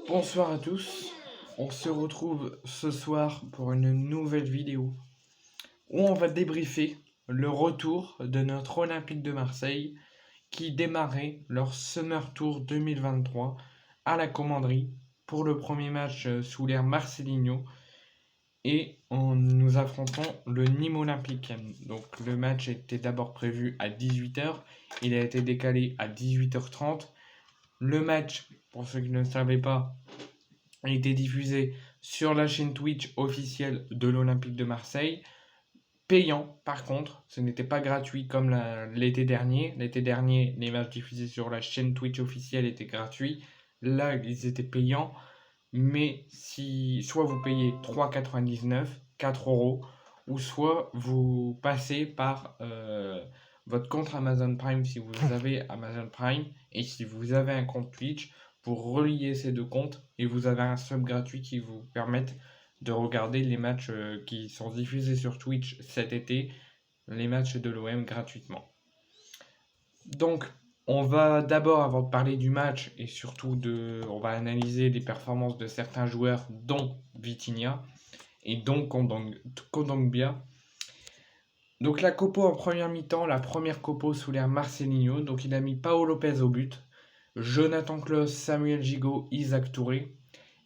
Bonsoir à tous, on se retrouve ce soir pour une nouvelle vidéo où on va débriefer le retour de notre Olympique de Marseille qui démarrait leur Summer Tour 2023 à la commanderie pour le premier match sous l'ère Marcelinho et nous affrontons le Nîmes Olympique. Donc le match était d'abord prévu à 18h, il a été décalé à 18h30. Le match, pour ceux qui ne le savaient pas, a été diffusé sur la chaîne Twitch officielle de l'Olympique de Marseille. Payant, par contre, ce n'était pas gratuit comme l'été dernier. L'été dernier, les matchs diffusés sur la chaîne Twitch officielle étaient gratuits. Là, ils étaient payants. Mais si soit vous payez 3,99€, 4€, ou soit vous passez par votre compte Amazon Prime si vous avez Amazon Prime, et si vous avez un compte Twitch, pour relier ces deux comptes et vous avez un sub gratuit qui vous permette de regarder les matchs qui sont diffusés sur Twitch cet été, les matchs de l'OM gratuitement. Donc, on va d'abord, avant de parler du match et surtout on va analyser les performances de certains joueurs, dont Vitinha et dont Kondogbia. Donc la Copo en première mi-temps, la première Copo sous l'ère Marcelinho. Donc il a mis Pau Lopez au but, Jonathan Klaus, Samuel Gigot, Isaac Touré,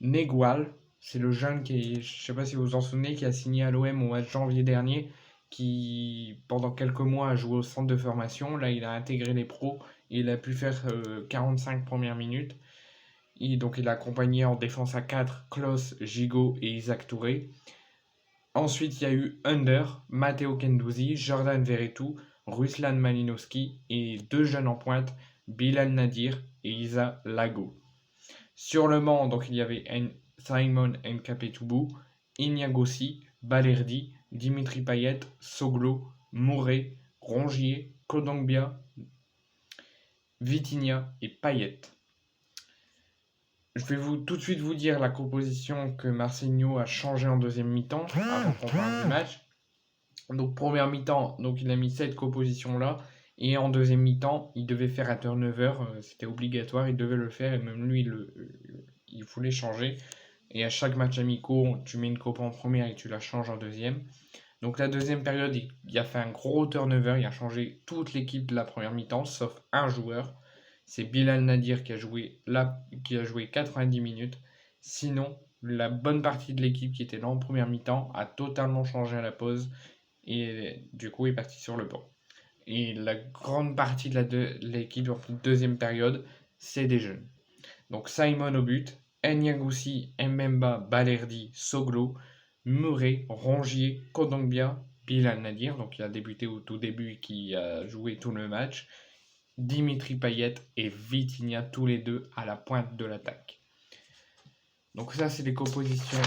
Negual, c'est le jeune qui, je ne sais pas si vous vous en souvenez, qui a signé à l'OM au mois de janvier dernier, qui pendant quelques mois a joué au centre de formation. Là il a intégré les pros et il a pu faire 45 premières minutes. Donc il a accompagné en défense à 4 Klaus, Gigot et Isaac Touré. Ensuite, il y a eu Under, Matteo Guendouzi, Jordan Verretou, Ruslan Malinowski et deux jeunes en pointe, Bilal Nadir et Isa Lago. Sur le banc, donc, il y avait Simon Nkapetoubou, Ignagossi, Balerdi, Dimitri Payet, Soglo, Mouré, Rongier, Kondogbia, Vitinha et Payet. Je vais tout de suite vous dire la composition que Marcelinho a changé en deuxième mi-temps avant qu'on parle du match. Donc première mi-temps, donc il a mis cette composition là et en deuxième mi-temps, il devait faire un turnover, c'était obligatoire, il devait le faire et même lui il voulait changer. Et à chaque match amicaux, tu mets une copa en première et tu la changes en deuxième. Donc la deuxième période, il a fait un gros turnover, il a changé toute l'équipe de la première mi-temps sauf un joueur. C'est Bilal Nadir qui a joué 90 minutes. Sinon, la bonne partie de l'équipe qui était là en première mi-temps a totalement changé à la pause et du coup est parti sur le banc. Et la grande partie de l'équipe en deuxième période, c'est des jeunes. Donc Simon au but, Enyagoussi, Mbemba, Balerdi, Soglo, Murray, Rongier, Kondogbia, Bilal Nadir, donc il a débuté au tout début et qui a joué tout le match, Dimitri Payet et Vitinha, tous les deux à la pointe de l'attaque. Donc ça, c'est les compositions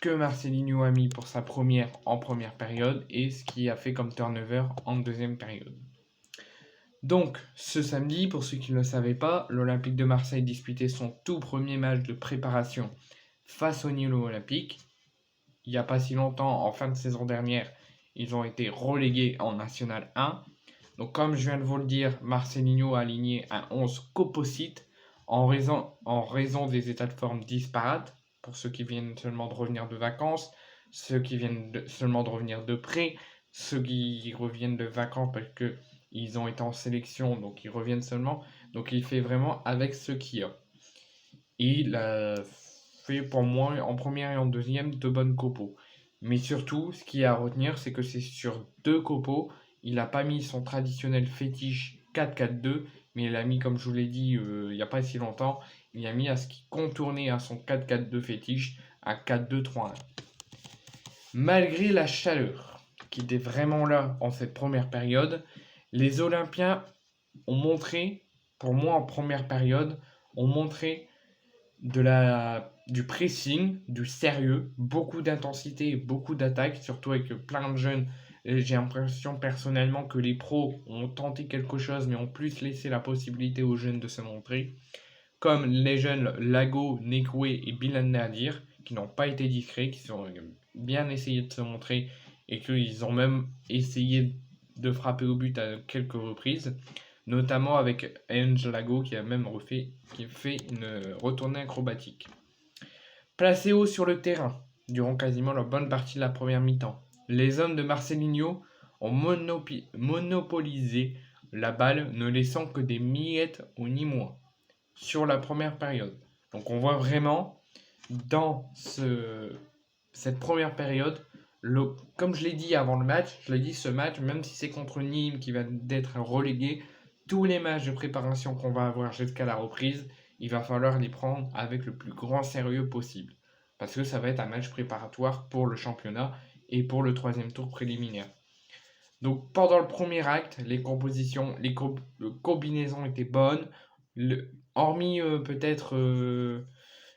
que Marcelinho a mis pour sa première en première période et ce qui a fait comme turnover en deuxième période. Donc, ce samedi, pour ceux qui ne le savaient pas, l'Olympique de Marseille disputait son tout premier match de préparation face au Nîmes Olympique. Il n'y a pas si longtemps, en fin de saison dernière, ils ont été relégués en National 1. Donc comme je viens de vous le dire, Marcelinho a aligné un 11 composite en raison des états de forme disparates, pour ceux qui viennent seulement de revenir de vacances, ceux qui viennent seulement de revenir de prêt, ceux qui reviennent de vacances parce qu'ils ont été en sélection, donc ils reviennent seulement. Donc il fait vraiment avec ce qu'il y a. Et il a fait pour moi en première et en deuxième de bonnes copos. Mais surtout, ce qu'il y a à retenir, c'est que c'est sur deux copos. Il n'a pas mis son traditionnel fétiche 4-4-2, mais il a mis, comme je vous l'ai dit il n'y a pas si longtemps, il a mis à ce qui contournait à son 4-4-2 fétiche un 4-2-3-1. Malgré la chaleur qui était vraiment là en cette première période, les Olympiens ont montré, pour moi en première période, ont montré du pressing, du sérieux, beaucoup d'intensité et beaucoup d'attaque, surtout avec plein de jeunes. J'ai l'impression personnellement que les pros ont tenté quelque chose mais ont plus laissé la possibilité aux jeunes de se montrer, comme les jeunes Lago, Nekwe et Bilal Nadir, qui n'ont pas été discrets, qui ont bien essayé de se montrer et qu'ils ont même essayé de frapper au but à quelques reprises. notamment avec Angelago qui a même fait une retournée acrobatique. Placés haut sur le terrain, durant quasiment la bonne partie de la première mi-temps, les hommes de Marcelinho ont monopolisé la balle, ne laissant que des miettes au Nîmois sur la première période. Donc on voit vraiment dans cette première période, comme je l'ai dit avant le match, je l'ai dit, ce match, même si c'est contre Nîmes qui va d'être relégué, tous les matchs de préparation qu'on va avoir jusqu'à la reprise, il va falloir les prendre avec le plus grand sérieux possible. Parce que ça va être un match préparatoire pour le championnat et pour le troisième tour préliminaire. Donc pendant le premier acte, les compositions, les combinaisons étaient bonnes. Hormis peut-être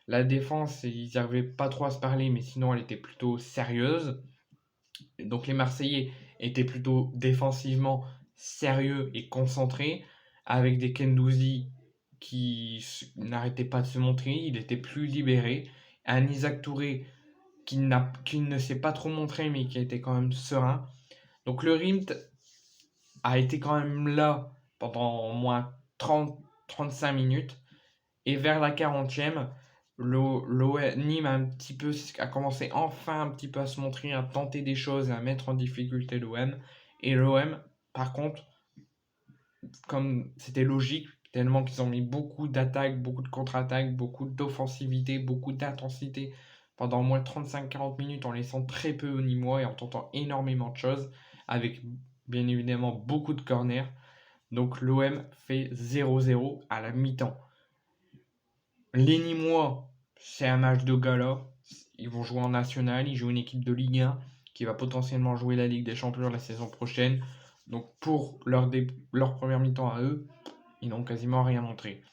la défense, ils n'arrivaient pas trop à se parler, mais sinon elle était plutôt sérieuse. Donc les Marseillais étaient plutôt défensivement sérieux et concentrés, avec des Kendouzi qui n'arrêtaient pas de se montrer, il était plus libéré. Un Isaac Touré qui ne s'est pas trop montré, mais qui a été quand même serein. Donc le RIMT a été quand même là pendant au moins 30-35 minutes. Et vers la 40e, Nîmes a commencé enfin un petit peu à se montrer, à tenter des choses et à mettre en difficulté l'OM. Et l'OM, par contre, comme c'était logique, tellement qu'ils ont mis beaucoup d'attaques, beaucoup de contre-attaques, beaucoup d'offensivité, beaucoup d'intensité pendant au moins 35-40 minutes en laissant très peu au Nîmois et en tentant énormément de choses, avec bien évidemment beaucoup de corners. Donc l'OM fait 0-0 à la mi-temps. Les Nîmois, c'est un match de gala. Ils vont jouer en national, ils jouent une équipe de Ligue 1 qui va potentiellement jouer la Ligue des Champions la saison prochaine. Donc pour leur première mi-temps à eux, ils n'ont quasiment rien montré.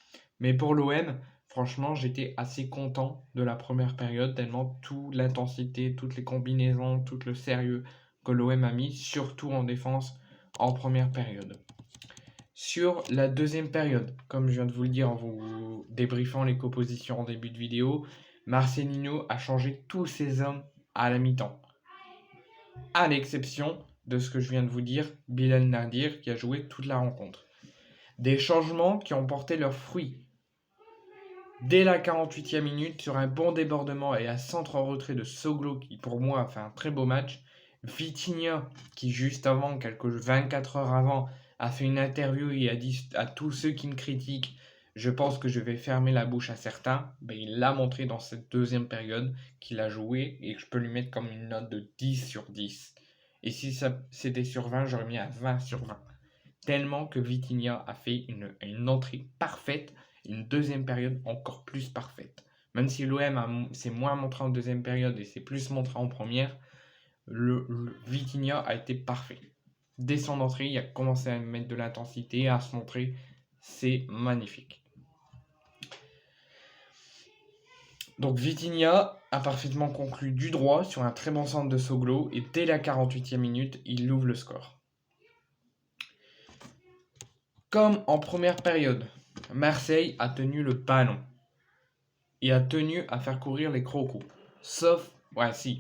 Mais pour l'OM, franchement, j'étais assez content de la première période, tellement toute l'intensité, toutes les combinaisons, tout le sérieux que l'OM a mis, surtout en défense, en première période. Sur la deuxième période, comme je viens de vous le dire en vous débriefant les compositions en début de vidéo, Marcelinho a changé tous ses hommes à la mi-temps. À l'exception de ce que je viens de vous dire, Bilal Nadir qui a joué toute la rencontre. Des changements qui ont porté leurs fruits. Dès la 48e minute, sur un bon débordement et un centre en retrait de Soglo qui pour moi a fait un très beau match, Vitinha qui juste avant, quelques 24 heures avant, a fait une interview et a dit à tous ceux qui me critiquent, je pense que je vais fermer la bouche à certains, ben, il l'a montré dans cette deuxième période qu'il a joué et que je peux lui mettre comme une note de 10 sur 10. Et si c'était sur 20, j'aurais mis à 20 sur 20. Tellement que Vitinha a fait une entrée parfaite, une deuxième période encore plus parfaite. Même si l'OM s'est moins montré en deuxième période et s'est plus montré en première, le Vitinha a été parfait. Dès son entrée, il a commencé à mettre de l'intensité, à se montrer. C'est magnifique. Donc Vitinha a parfaitement conclu du droit sur un très bon centre de Soglo et dès la 48e minute, il ouvre le score. Comme en première période, Marseille a tenu le ballon et a tenu à faire courir les crocos. Sauf,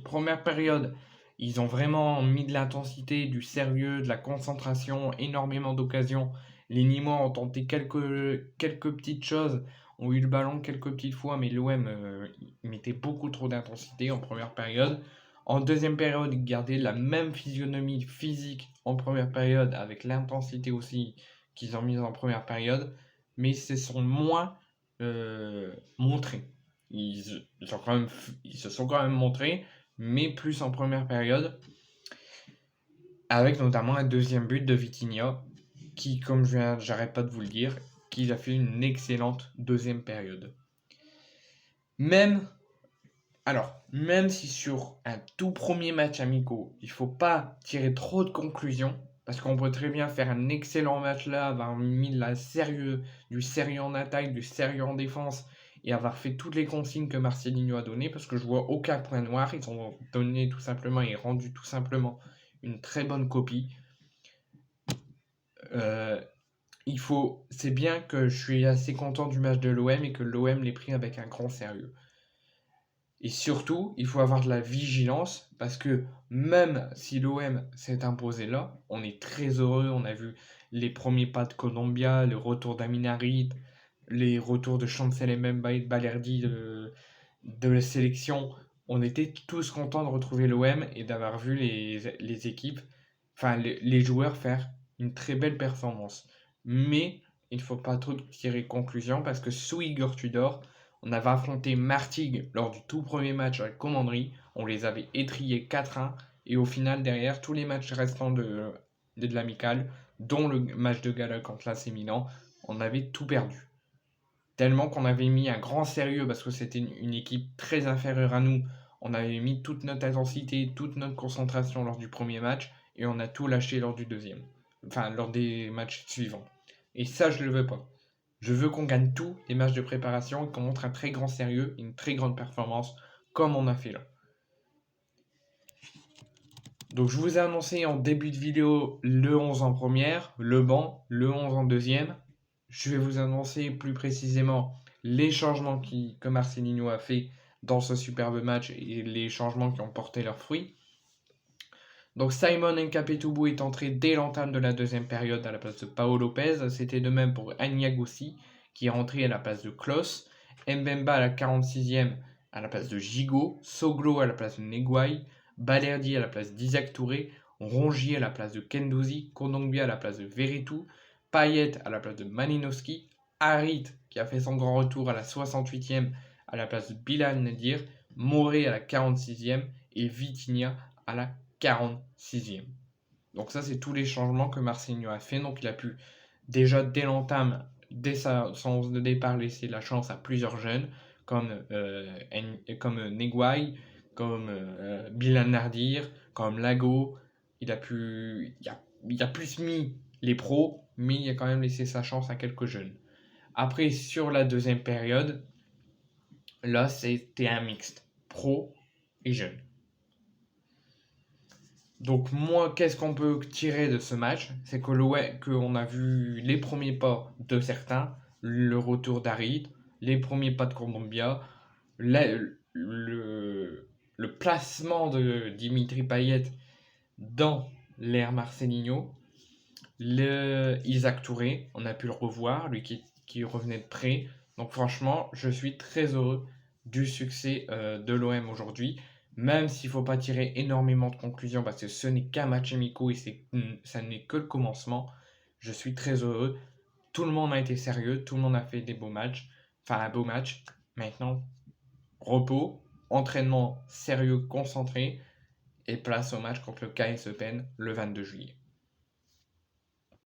première période, ils ont vraiment mis de l'intensité, du sérieux, de la concentration, énormément d'occasions. Les Nîmois ont tenté quelques petites choses, ont eu le ballon quelques petites fois, mais l'OM mettait beaucoup trop d'intensité en première période. En deuxième période, ils gardaient la même physionomie physique en première période, avec l'intensité aussi qu'ils ont mise en première période, mais ils se sont moins montrés. Ils se sont quand même montrés, mais plus en première période, avec notamment un deuxième but de Vitinha, qui, comme j'arrête pas de vous le dire, qui a fait une excellente deuxième période. Même si sur un tout premier match amicaux, il ne faut pas tirer trop de conclusions, parce qu'on peut très bien faire un excellent match là, avoir mis du sérieux en attaque, du sérieux en défense, et avoir fait toutes les consignes que Marcelinho a données, parce que je vois aucun point noir, ils ont donné tout simplement et rendu tout simplement une très bonne copie. C'est bien que je suis assez content du match de l'OM et que l'OM l'ait pris avec un grand sérieux. Et surtout, il faut avoir de la vigilance parce que même si l'OM s'est imposé là, on est très heureux. On a vu les premiers pas de Kondogbia, le retour d'Amin Harit, les retours de Chancel Mbemba et de Balerdi de la sélection. On était tous contents de retrouver l'OM et d'avoir vu les équipes, enfin les joueurs faire une très belle performance. Mais il ne faut pas trop tirer conclusion parce que sous Igor Tudor, on avait affronté Martigues lors du tout premier match avec Commanderie. On les avait étriés 4-1 et au final, derrière, tous les matchs restants de l'amicale, dont le match de gala contre l'AC Milan, on avait tout perdu. Tellement qu'on avait mis un grand sérieux parce que c'était une équipe très inférieure à nous. On avait mis toute notre intensité, toute notre concentration lors du premier match et on a tout lâché lors du deuxième. Enfin, lors des matchs suivants. Et ça, je ne le veux pas. Je veux qu'on gagne tous les matchs de préparation et qu'on montre un très grand sérieux, une très grande performance, comme on a fait là. Donc je vous ai annoncé en début de vidéo le 11 en première, le banc, le 11 en deuxième. Je vais vous annoncer plus précisément les changements que Marcelinho a fait dans ce superbe match et les changements qui ont porté leurs fruits. Donc Simon Nkapetoubou est entré dès l'entame de la deuxième période à la place de Paolo Lopez. C'était de même pour Aniagossi qui est rentré à la place de Klos. Mbemba à la 46e à la place de Gigot. Soglo à la place de Neguay. Balerdi à la place d'Isaac Touré. Rongier à la place de Kendouzi. Kondogbia à la place de Veretout. Payet à la place de Malinowski. Harit qui a fait son grand retour à la 68e à la place de Bilal Nadir. Moré à la 46e et Vitinha à la 46e. Donc ça, c'est tous les changements que Marcelinho a fait. Donc il a pu déjà dès l'entame, dès son 11 de départ, laisser la chance à plusieurs jeunes comme Neguay, comme Bilal Nardir, comme Lago. Il a plus mis les pros, mais il a quand même laissé sa chance à quelques jeunes. Après, sur la deuxième période, là, c'était un mixte, pro et jeune. Donc moi, qu'est-ce qu'on peut tirer de ce match? C'est qu'on a vu les premiers pas de certains, le retour d'Harit, les premiers pas de Kondogbia, le placement de Dimitri Payet dans l'ère Marcelinho, Isaac Touré, on a pu le revoir, lui qui revenait de près. Donc franchement, je suis très heureux du succès de l'OM aujourd'hui, même s'il ne faut pas tirer énormément de conclusions parce que ce n'est qu'un match amicaux et ça n'est que le commencement. Je suis très heureux. Tout le monde a été sérieux, tout le monde a fait des beaux matchs, enfin un beau match. Maintenant, repos, entraînement sérieux, concentré et place au match contre le KS Eupen le 22 juillet.